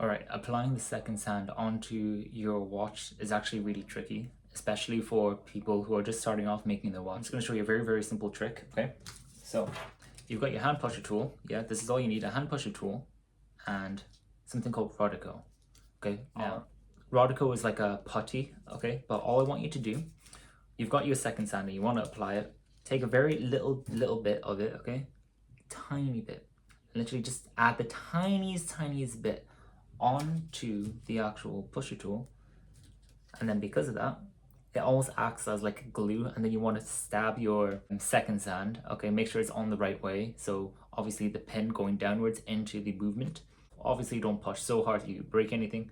All right, applying the second sand onto your watch is actually really tricky, especially for people who are just starting off making their watch. I'm just going to show you a very, very simple trick, okay? So you've got your hand pusher tool. Yeah, this is all you need, a hand pusher tool and something called Rodico. Okay, now Rodico is like a putty, okay? But all I want you to do, you've got your second sand and you want to apply it. Take a very little bit of it, okay? Tiny bit. Literally just add the tiniest bit onto the actual pusher tool, and then because of that it almost acts as like glue, and then you want to stab your second sand. Okay, make sure it's on the right way, so obviously the pin going downwards into the movement. Obviously don't push so hard you break anything,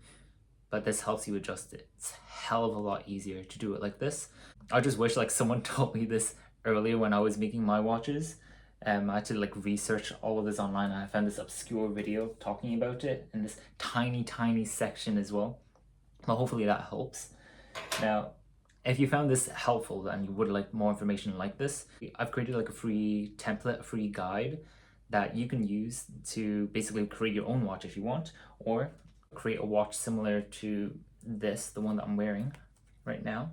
but this helps you adjust it. It's a hell of a lot easier to do it like this. I just wish like someone told me this earlier when I was making my watches. I had to like research all of this online, and I found this obscure video talking about it in this tiny section as well. Well, hopefully that helps. Now, if you found this helpful and you would like more information like this, I've created like a free template, a free guide that you can use to basically create your own watch if you want, or create a watch similar to this, the one that I'm wearing right now.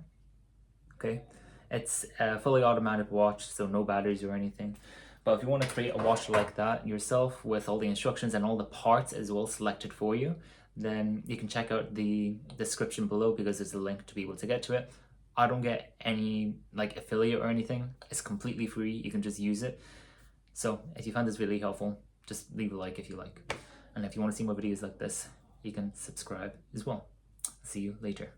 Okay, it's a fully automatic watch, so no batteries or anything. But if you want to create a watch like that yourself with all the instructions and all the parts as well selected for you, then you can check out the description below because there's a link to be able to get to it. I don't get any like affiliate or anything. It's completely free. You can just use it. So if you found this really helpful, just leave a like if you like. And if you want to see more videos like this, you can subscribe as well. See you later.